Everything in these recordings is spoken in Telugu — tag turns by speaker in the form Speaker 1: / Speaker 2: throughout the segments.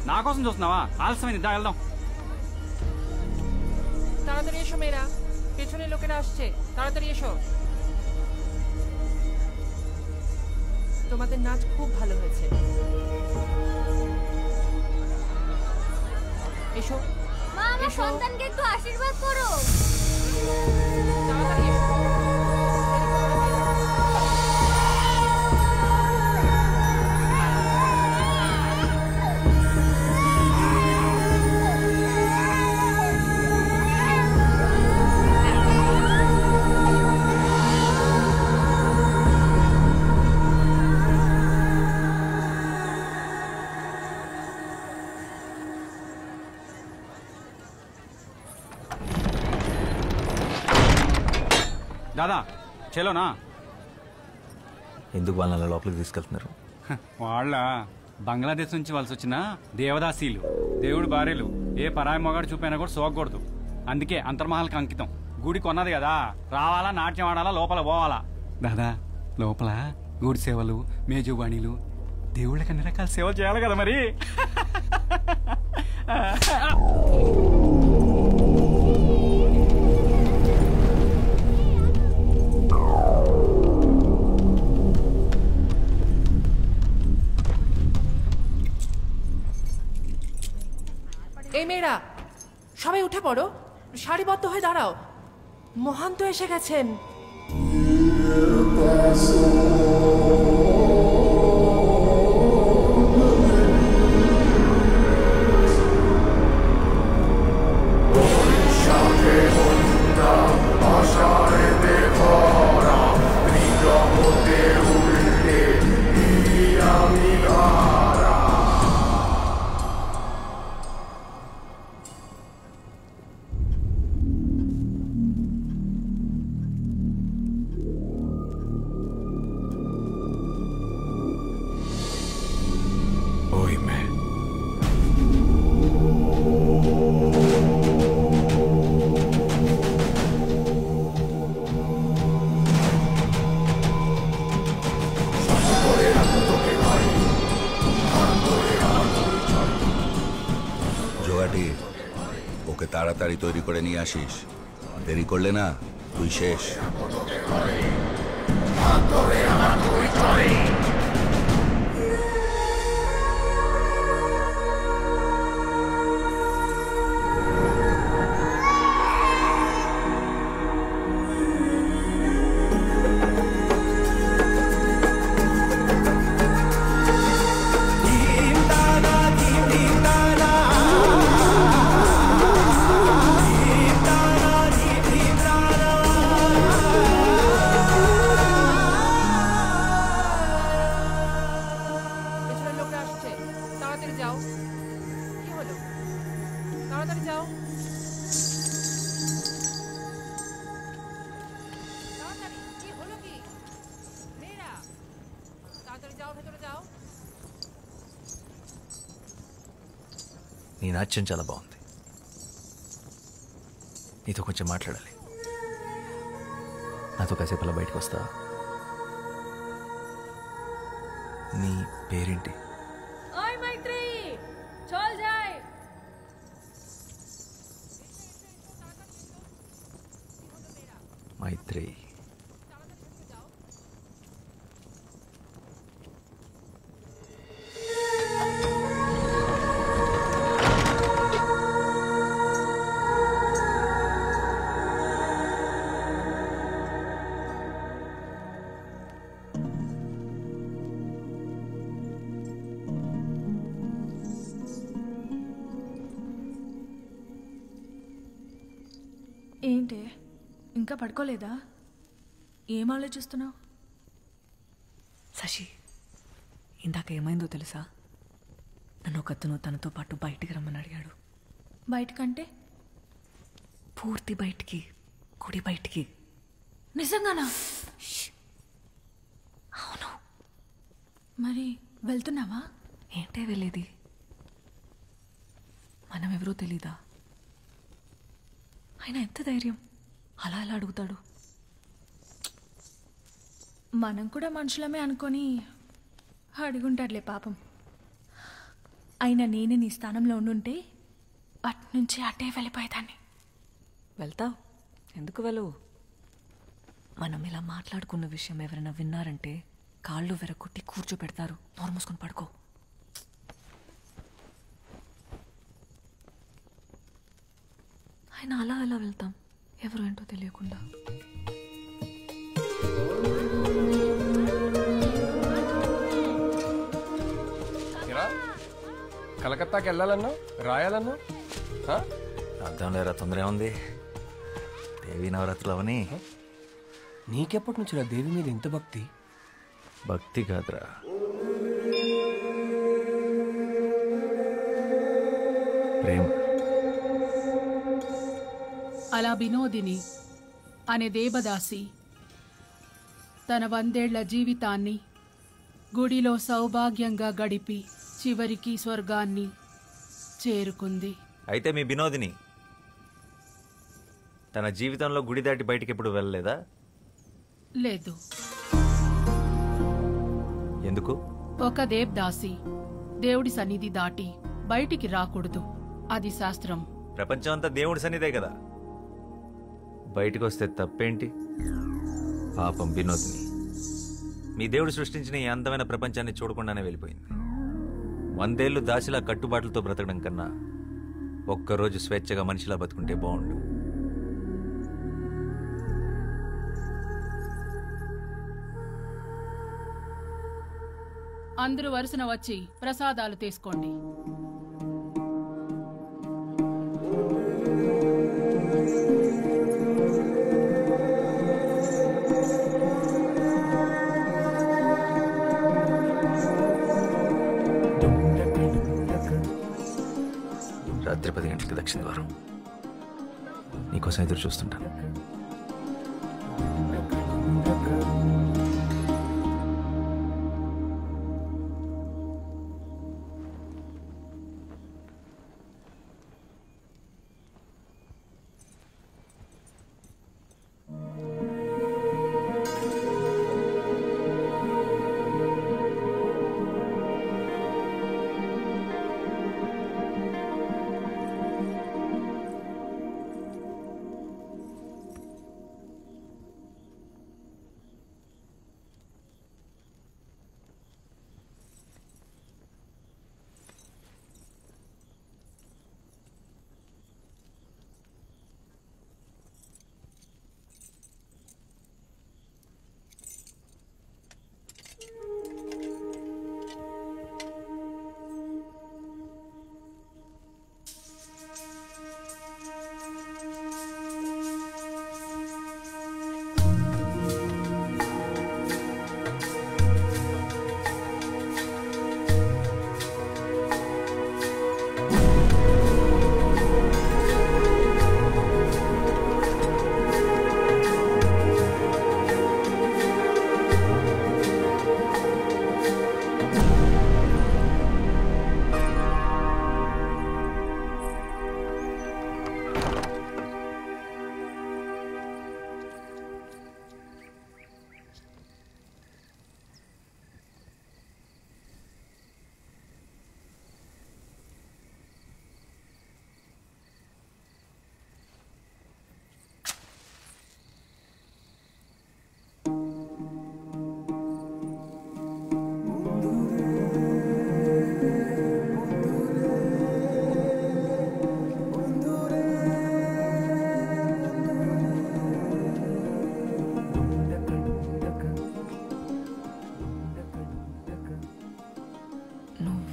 Speaker 1: నా కోసం చూస్తున్నావా? ఆలస్యమైంది, దా వెళ్దాం.
Speaker 2: তাড়াতাড়ি এসো মেয়েরা, পেছনে লোকেরা আসছে, তাড়াতাড়ি এসো। তোমাদের নাচ খুব ভালো হয়েছে। এসো
Speaker 3: মা, আমার সন্তানকে একটু আশীর্বাদ করো।
Speaker 2: তাড়াতাড়ি এসো।
Speaker 1: దాదా చలోనా?
Speaker 4: ఎందుకు వాళ్ళని లోపలికి తీసుకెళ్తున్నారు?
Speaker 1: వాళ్ళ బంగ్లాదేశ్ నుంచి వలస వచ్చిన దేవదాసీలు, దేవుడు భార్యలు. ఏ పరాయి మొగాడు చూపైనా కూడా సోకూడదు. అందుకే అంతర్మహల్కి అంకితం. గుడి కొన్నది కదా, రావాలా, నాట్యం ఆడాలా, లోపల పోవాలా. దాదా లోపల గుడి సేవలు, మేజుబాణీలు, దేవుళ్ళకి అన్ని రకాల సేవలు చేయాలి కదా మరి.
Speaker 2: এই মেয়েরা সবাই উঠে পড়ো, সারিবদ্ধ হয়ে দাঁড়াও, মহান তো এসে গেছেন।
Speaker 5: ওকে তাড়াতাড়ি তৈরি করে নিয়ে আসিস, দেরি করলে না তুই শেষ।
Speaker 4: నీ నాట్యం చాలా బాగుంది, నీతో కొంచెం మాట్లాడాలి. నాతో కాసేపు అలా బయటకు వస్తా? నీ పేరేంటి? మైత్రి.
Speaker 6: ఏంటే ఇంకా పడుకోలేదా? ఏం ఆలోచిస్తున్నావు?
Speaker 7: శశి, ఇందాక ఏమైందో తెలుసా? నన్ను ఒకతను తనతో పాటు బయటికి రమ్మని అడిగాడు.
Speaker 6: బయటకంటే?
Speaker 7: పూర్తి బయటికి, గుడి బయటికి.
Speaker 6: నిజంగానా?
Speaker 7: అవును.
Speaker 6: మరి వెళ్తున్నావా?
Speaker 7: ఏంటే వెళ్ళేది? మనం ఎవరో తెలీదా? ఆయన ఎంత ధైర్యం అలా అలా అడుగుతాడు?
Speaker 6: మనం కూడా మనుషులమే అనుకొని అడుగుంటాడులే పాపం. అయినా నేనే నీ స్థానంలో ఉండుంటే అట్నుంచి అటే వెళ్ళిపోయేదాన్ని.
Speaker 7: వెళ్తావు, ఎందుకు వెళ్ళవు? మనం ఇలా మాట్లాడుకున్న విషయం ఎవరైనా విన్నారంటే కాళ్ళు వెరగొట్టి కూర్చోపెడతారు. నోరు మూసుకొని పడుకో. ఆయన అలా ఎలా వెళ్తాం, ఎవరు ఏంటో తెలియకుండా?
Speaker 8: కలకత్తాకి వెళ్ళాలన్నా రాయాలన్నా
Speaker 4: అర్థం లేరా, తొందర ఉంది. దేవి నవరాత్రులు అవని.
Speaker 8: నీకెప్పటి నుంచి దేవి మీద ఇంత భక్తి?
Speaker 4: భక్తి కాదురా, ప్రేమ.
Speaker 9: అలా వినోదిని అనే దేవదాసి తన 100 ఏళ్ల జీవితాన్ని గుడిలో సౌభాగ్యంగా గడిపి చివరికి స్వర్గాన్ని చేరుకుంది.
Speaker 4: అయితే మీ వినోదిని తన జీవితంలో గుడి దాటి బయటికి ఎప్పుడు వెళ్ళలేదా?
Speaker 9: లేదు.
Speaker 4: ఎందుకు?
Speaker 9: ఒక దేవదాసి దేవుడి సన్నిధి దాటి బయటికి రాకూడదు, అది శాస్త్రం.
Speaker 4: ప్రపంచం అంతా దేవుడి సన్నిధే కదా, బయటికి వస్తే తప్పేంటి? పాపం వినోదిని మీ దేవుడు సృష్టించిన ఈ అందమైన ప్రపంచాన్ని చూడకుండానే వెళ్ళిపోయింది. 100 ఏళ్ళు దాసిలా కట్టుబాట్లతో బ్రతకడం కన్నా ఒక్కరోజు స్వేచ్ఛగా మనిషిలా బతుకుంటే బాగుండు.
Speaker 9: అందరూ వరుసన వచ్చి ప్రసాదాలు తీసుకోండి.
Speaker 4: రాత్రి 10 గంటలకి దక్షిణ ద్వారం. నీకోసం ఎదురు చూస్తుంటాను.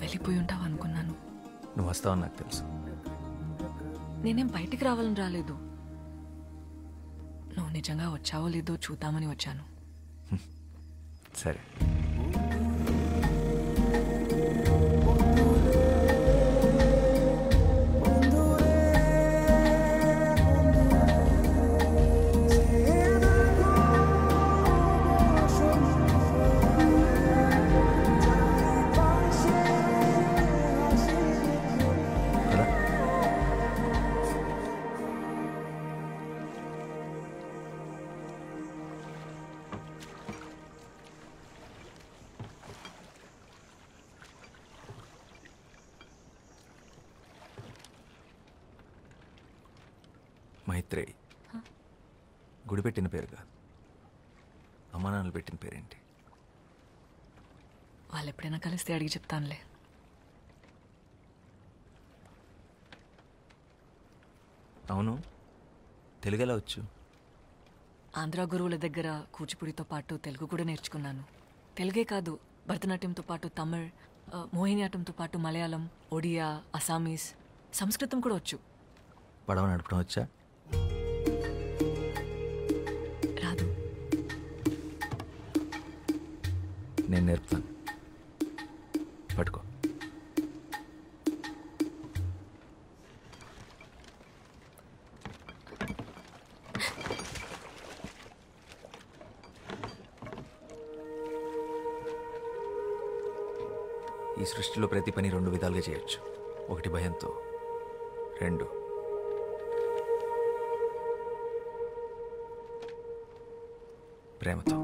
Speaker 7: వెళ్ళిపోయి ఉంటావు అనుకున్నాను.
Speaker 4: నువ్వు వస్తావని నాకు తెలుసు.
Speaker 7: నేనేం బయటికి రావాలని రాలేదు. నువ్వు నిజంగా వచ్చావో లేదో చూద్దామని వచ్చాను.
Speaker 4: సరే. మైత్రేయి. గుడి పెట్టిన పేరు కాదు, అమ్మా నాన్నలు పెట్టిన పేరేంటి?
Speaker 7: వాళ్ళు ఎప్పుడైనా కలిస్తే అడిగి చెప్తానులే.
Speaker 4: అవును, తెలుగు ఎలా వచ్చు?
Speaker 7: ఆంధ్ర గురువుల దగ్గర కూచిపూడితో పాటు తెలుగు కూడా నేర్చుకున్నాను. తెలుగే కాదు, భరతనాట్యంతో పాటు తమిళ్, మోహినియాటంతో పాటు మలయాళం, ఒడియా, అసామీస్, సంస్కృతం కూడా వచ్చు.
Speaker 4: పడవ నడపడం వచ్చా?
Speaker 7: రాదు.
Speaker 4: నేను నేర్పుతాను, పట్టుకో. ఈ సృష్టిలో ప్రతి పని 2 విధాలుగా చేయొచ్చు. 1 భయంతో, 2 ప్రేమతో.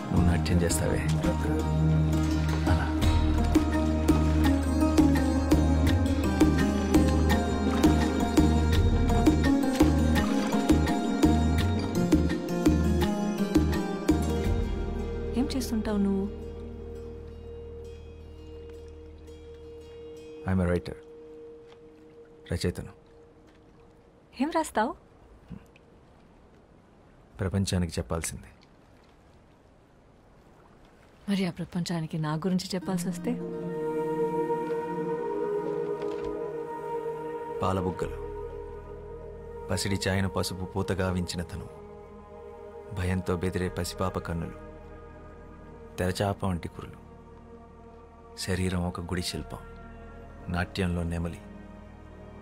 Speaker 4: నువ్వు నాట్యం చేస్తావే అలా.
Speaker 7: ఏం చేస్తుంటావు నువ్వు?
Speaker 4: ఐఎమ్ ఎ రైటర్, రచయితను.
Speaker 7: ఏం రాస్తావు?
Speaker 4: ప్రపంచానికి చెప్పాల్సింది.
Speaker 7: మరి ఆ ప్రపంచానికి నా గురించి చెప్పాల్సి వస్తే?
Speaker 4: పాలబుగ్గలు, పసిడి చాయన పసుపు పూతగా వించిన తను, భయంతో బెదిరే పసిపాప కన్నులు, తెరచాప వంటి కురులు, శరీరం ఒక గుడి శిల్పం, నాట్యంలో నెమలి,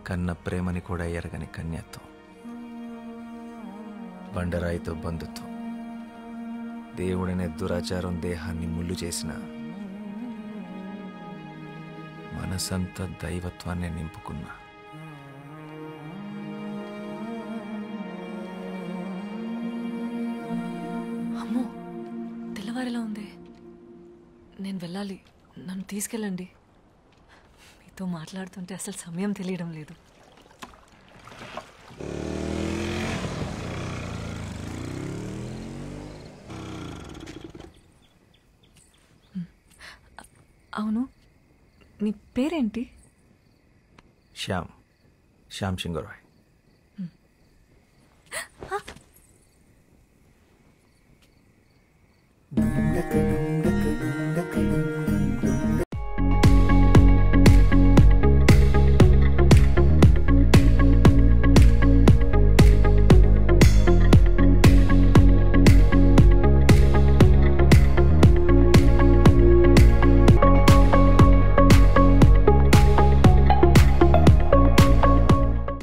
Speaker 4: కన్న ప్రేమని కూడా ఎరగని కన్యత్వం, బండరాయితో బంధుత్వం, దేవుడనే దురాచారం దేహాన్ని ముళ్ళు చేసిన, మనసంతా దైవత్వాన్ని నింపుకున్న,
Speaker 7: అమ్మో, తెల్లవారిలా ఉంది. నేను వెళ్ళాలి, నన్ను తీసుకెళ్ళండి. మీతో మాట్లాడుతుంటే అసలు సమయం తెలియడం లేదు. అవును, నీ పేరేంటి?
Speaker 4: శ్యామ్ సింగరాయ్.